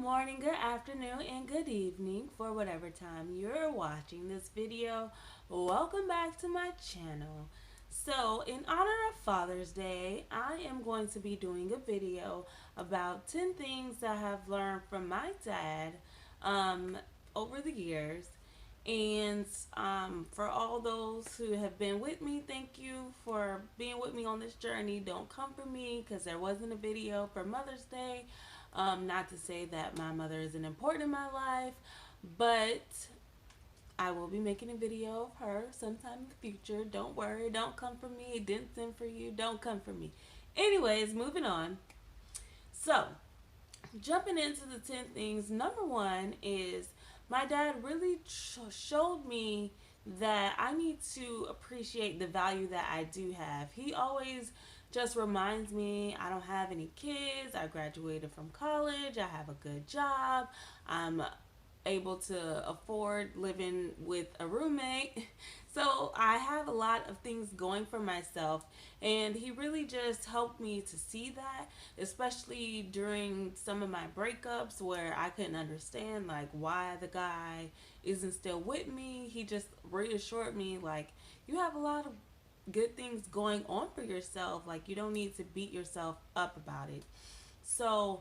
morning, good afternoon, and good evening for whatever time you're watching this video. Welcome back to my channel. So, in honor of Father's Day, I am going to be doing a video about 10 things that I have learned from my dad um, over the years. And for all those who have been with me, thank you for being with me on this journey. Don't come for me because there wasn't a video for Mother's Day. Not to say that my mother isn't important in my life, but I will be making a video of her sometime in the future. Don't worry. Don't come for me. It didn't send for you. Don't come for me. Anyways, moving on. So, jumping into the 10 things, number one is my dad really showed me that I need to appreciate the value that I do have. He always just reminds me I don't have any kids, I graduated from college, I have a good job, I'm able to afford living with a roommate. So I have a lot of things going for myself, and he really just helped me to see that, especially during some of my breakups where I couldn't understand like why the guy isn't still with me. He just reassured me like you have a lot of good things going on for yourself, like you don't need to beat yourself up about it. So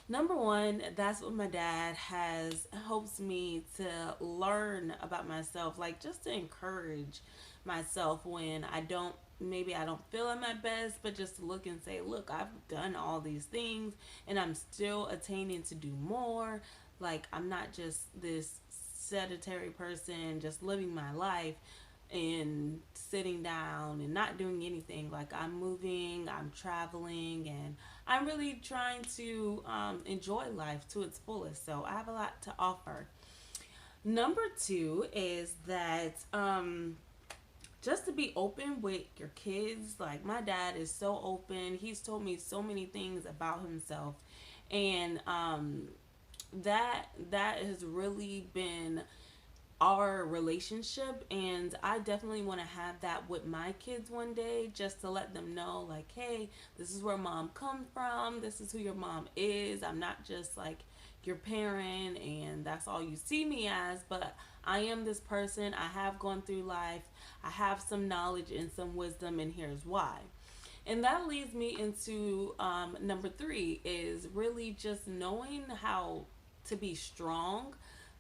number one, that's what my dad has helps me to learn about myself, like just to encourage myself when I don't feel at my best, but just to look and say, look, I've done all these things and I'm still attaining to do more. Like I'm not just this sedentary person just living my life and sitting down and not doing anything. Like I'm moving, I'm traveling, and I'm really trying to enjoy life to its fullest. So I have a lot to offer. Number two is that just to be open with your kids. Like my dad is so open. He's told me so many things about himself, and that has really been our relationship, and I definitely want to have that with my kids one day, just to let them know like, hey, this is where mom comes from, this is who your mom is. I'm not just like your parent and that's all you see me as, but I am this person. I have gone through life, I have some knowledge and some wisdom, and here's why. And that leads me into number three is really just knowing how to be strong.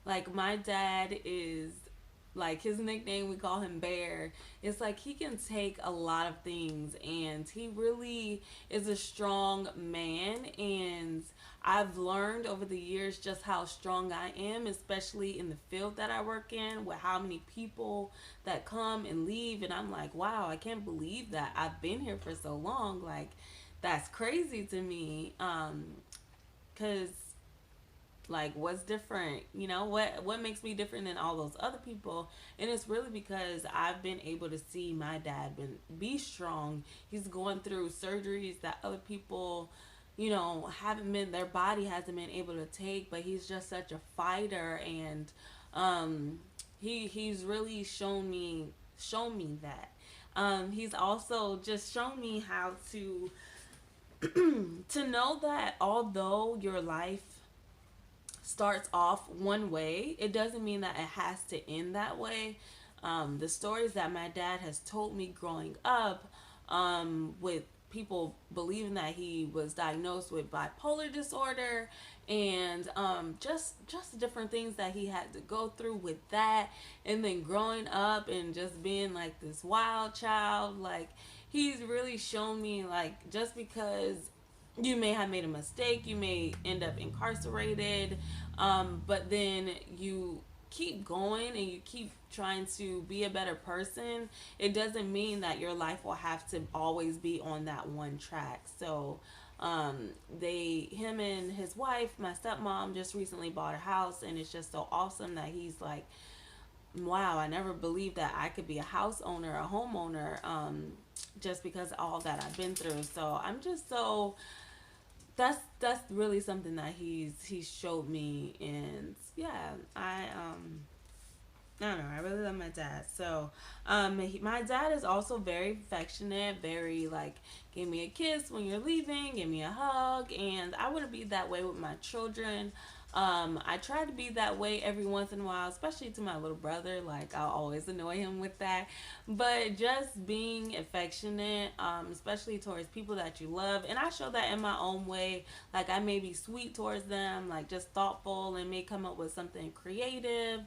Like my dad is like his nickname, we call him Bear. It's like he can take a lot of things, and he really is a strong man. And I've learned over the years just how strong I am, especially in the field that I work in, with how many people that come and leave. And I'm like, wow, I can't believe that I've been here for so long. Like, that's crazy to me. Because like what's different, what makes me different than all those other people? And it's really because I've been able to see my dad be strong. He's going through surgeries that other people haven't been, their body hasn't been able to take, but he's just such a fighter. And he's really shown me that. He's also just shown me how to to know that although your life starts off one way, it doesn't mean that it has to end that way. The stories that my dad has told me growing up, with people believing that he was diagnosed with bipolar disorder, and just different things that he had to go through with that, and then growing up and just being like this wild child. Like he's really shown me like just because you may have made a mistake, you may end up incarcerated, but then you keep going and you keep trying to be a better person. It doesn't mean that your life will have to always be on that one track. So him and his wife, my stepmom, just recently bought a house, and it's just so awesome that he's like, wow, I never believed that I could be a house owner, a homeowner, just because of all that I've been through. So I'm just so that's really something that he's showed me. And yeah, I don't know, I really love my dad. So my dad is also very affectionate, very like, give me a kiss when you're leaving, give me a hug. And I want to be that way with my children. I try to be that way every once in a while, especially to my little brother. Like, I'll always annoy him with that. But just being affectionate, especially towards people that you love. And I show that in my own way. Like, I may be sweet towards them, like just thoughtful, and may come up with something creative,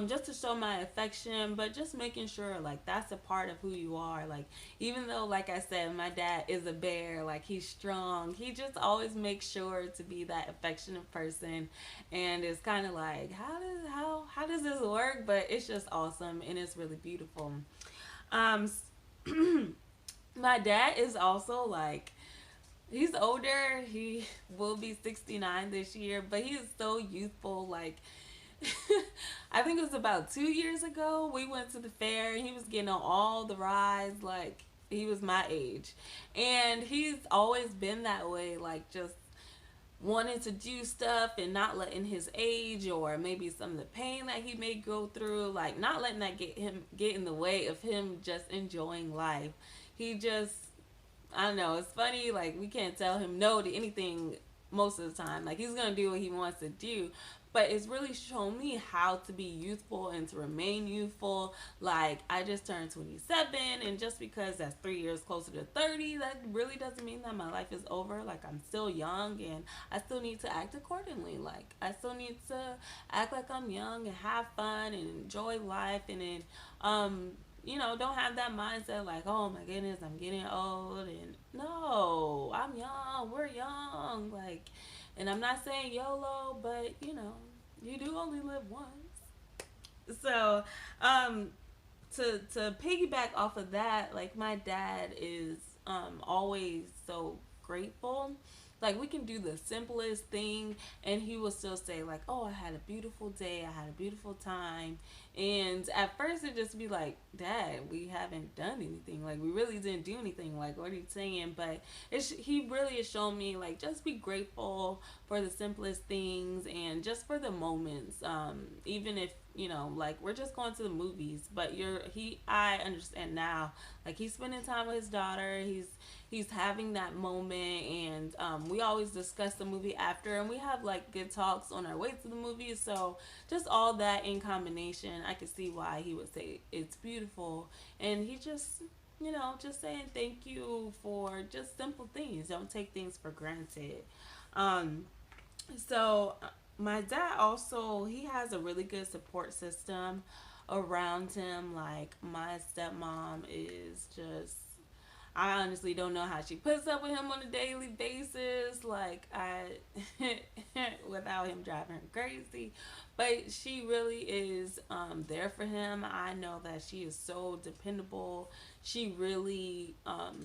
just to show my affection. But just making sure, like, that's a part of who you are. Like, even though, like I said, my dad is a bear, like, he's strong, he just always makes sure to be that affectionate person. And it's kind of like, how does this work? But it's just awesome, and it's really beautiful. um my dad is also like, he's older, he will be 69 this year, but he is so youthful. Like, I think it was about 2 years ago we went to the fair and he was getting on all the rides. Like, he was my age, and he's always been that way, like, just wanting to do stuff and not letting his age or maybe some of the pain that he may go through, like, not letting that get in the way of him just enjoying life. He just, I don't know, it's funny, like, we can't tell him no to anything most of the time. Like, he's gonna do what he wants to do. But it's really shown me how to be youthful and to remain youthful. Like, I just turned 27, and just because that's 3 years closer to 30, that really doesn't mean that my life is over. Like, I'm still young, and I still need to act accordingly. Like, I still need to act like I'm young and have fun and enjoy life, and then, don't have that mindset like, oh my goodness, I'm getting old. And no, I'm young, we're young. Like, and I'm not saying YOLO, but you do only live once. So, to piggyback off of that, like, my dad is always so grateful. Like, we can do the simplest thing and he will still say, like, oh, I had a beautiful day, I had a beautiful time. And at first it just be like, Dad, we haven't done anything, like, we really didn't do anything, like, what are you saying? But he really has shown me, like, just be grateful for the simplest things and just for the moments. Even if, like, we're just going to the movies, but I understand now, like, he's spending time with his daughter, he's having that moment. And we always discuss the movie after, and we have, like, good talks on our way to the movies. So just all that in combination, I could see why he would say it's beautiful. And he just, just saying thank you for just simple things. Don't take things for granted. um so my dad also, he has a really good support system around him. Like, my stepmom is just, I honestly don't know how she puts up with him on a daily basis. Like, without him driving her crazy. But she really is there for him. I know that she is so dependable. She really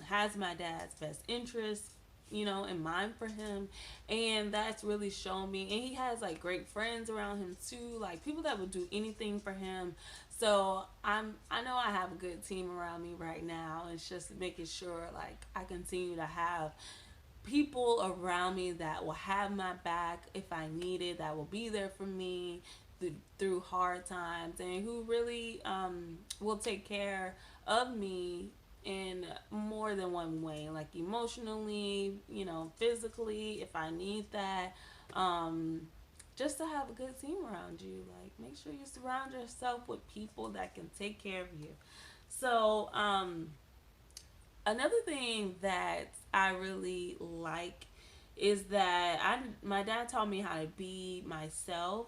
has my dad's best interest, in mind for him. And that's really shown me. And he has, like, great friends around him too, like people that would do anything for him. So I know I have a good team around me right now. It's just making sure, like, I continue to have people around me that will have my back if I need it, that will be there for me through hard times, and who really will take care of me in more than one way, like emotionally, physically, if I need that. Um, just to have a good team around you. Like, make sure you surround yourself with people that can take care of you. So, another thing that I really like is that my dad taught me how to be myself.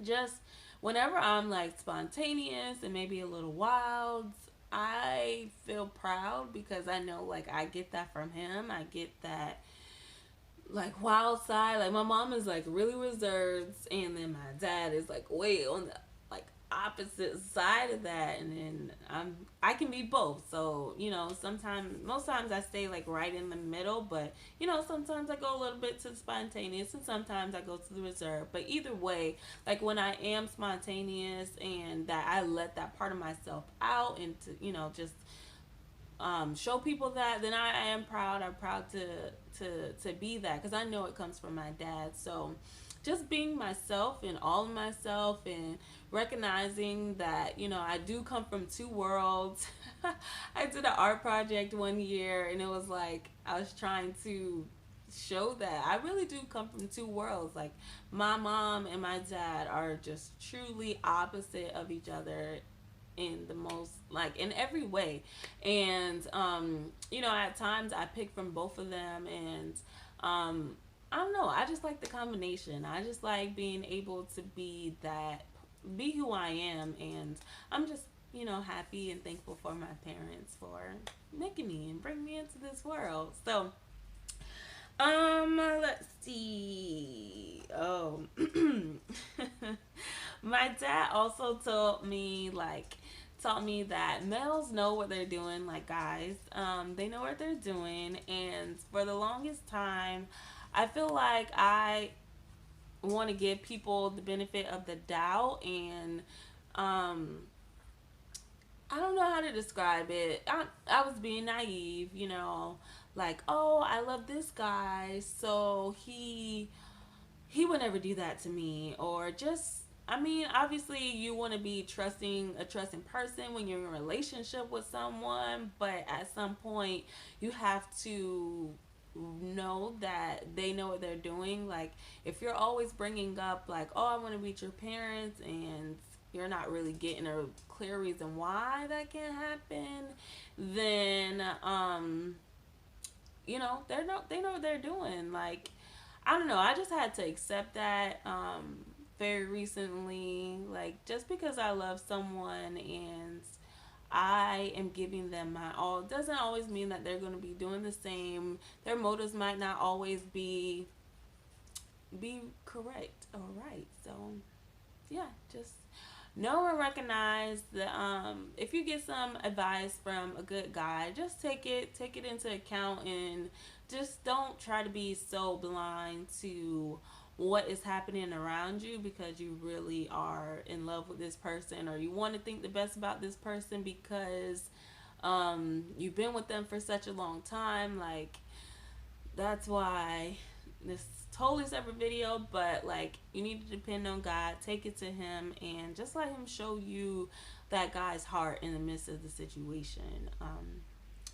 Just whenever I'm, like, spontaneous and maybe a little wild, I feel proud because I know, like, I get that from him. I get that, like, wild side. Like, my mom is, like, really reserved, and then my dad is, like, way on the, like, opposite side of that. And then I can be both. So, sometimes, most times I stay, like, right in the middle. But, sometimes I go a little bit to the spontaneous, and sometimes I go to the reserve. But either way, like, when I am spontaneous and that I let that part of myself out and to, just show people that, then I am proud. I'm proud to be that, because I know it comes from my dad. So just being myself and all of myself, and recognizing that, I do come from two worlds. I did an art project one year, and it was like I was trying to show that I really do come from two worlds. Like my mom and my dad are just truly opposite of each other in the most, like, in every way. And you know, at times I pick from both of them, and I don't know, I just like the combination. I just like being able to be who I am, and I'm just, you know, happy and thankful for my parents for making me and bringing me into this world. So let's see. Oh, my dad also taught me that males know what they're doing, like guys. They know what they're doing, and for the longest time, I feel like I want to give people the benefit of the doubt, and um, I don't know how to describe it. I was being naive, you know, like, oh, I love this guy, so he would never do that to me, or just, I mean, obviously you want to be a trusting person when you're in a relationship with someone, but at some point you have to know that they know what they're doing. Like if you're always bringing up like, oh, I want to meet your parents, and you're not really getting a clear reason why that can happen, then you know, they know what they're doing. Like I don't know, I just had to accept that very recently. Like just because I love someone and I am giving them my all doesn't always mean that they're going to be doing the same. Their motives might not always be correct or right. So yeah, just know and recognize that if you get some advice from a good guy, just take it into account, and just don't try to be so blind to what is happening around you because you really are in love with this person, or you want to think the best about this person because you've been with them for such a long time. Like that's why this totally separate video, but like you need to depend on God, take it to him, and just let him show you that guy's heart in the midst of the situation.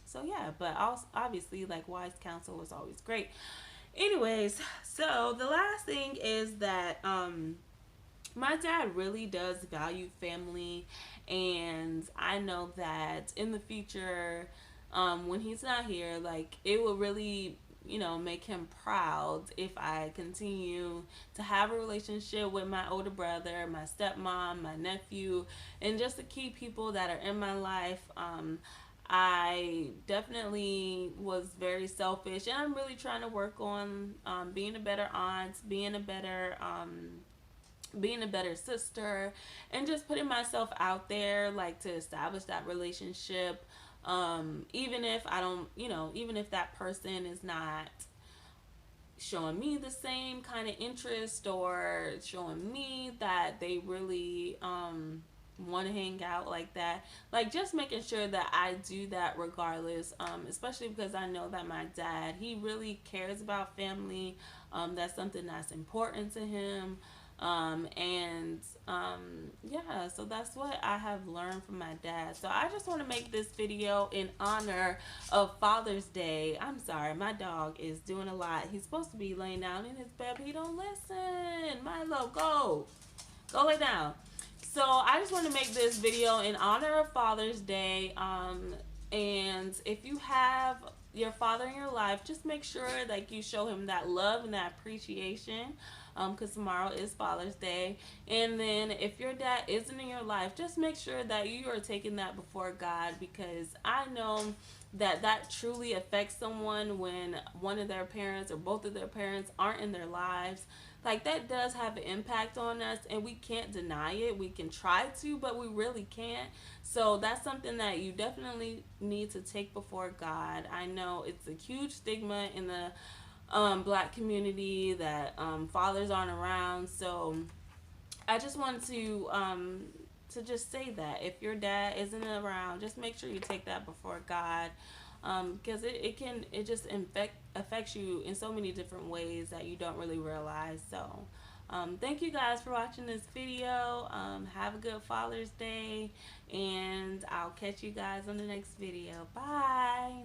So yeah, but also obviously like wise counsel is always great. Anyways, so the last thing is that my dad really does value family, and I know that in the future, when he's not here, like it will really, you know, make him proud if I continue to have a relationship with my older brother, my stepmom, my nephew, and just the key people that are in my life. I definitely was very selfish, and I'm really trying to work on being a better aunt, being a better sister, and just putting myself out there, like to establish that relationship. Even if I don't, you know, even if that person is not showing me the same kind of interest, or showing me that they really want to hang out like that, like just making sure that I do that regardless, especially because I know that my dad, he really cares about family. That's something that's important to him. And yeah, so that's what I have learned from my dad. So I just want to make this video in honor of Father's Day. I'm sorry, my dog is doing a lot. He's supposed to be laying down in his bed, but he don't listen. Milo, go lay down. So I just want to make this video in honor of Father's Day. And if you have your father in your life, just make sure that you show him that love and that appreciation, because tomorrow is Father's Day. And then if your dad isn't in your life, just make sure that you are taking that before God, because I know that that truly affects someone when one of their parents or both of their parents aren't in their lives. Like that does have an impact on us, and we can't deny it. We can try to, but we really can't. So that's something that you definitely need to take before God. I know it's a huge stigma in the black community that fathers aren't around. So I just want to just say that if your dad isn't around, just make sure you take that before God, because it just affects you in so many different ways that you don't really realize. So thank you guys for watching this video. Have a good Father's Day, and I'll catch you guys on the next video. Bye.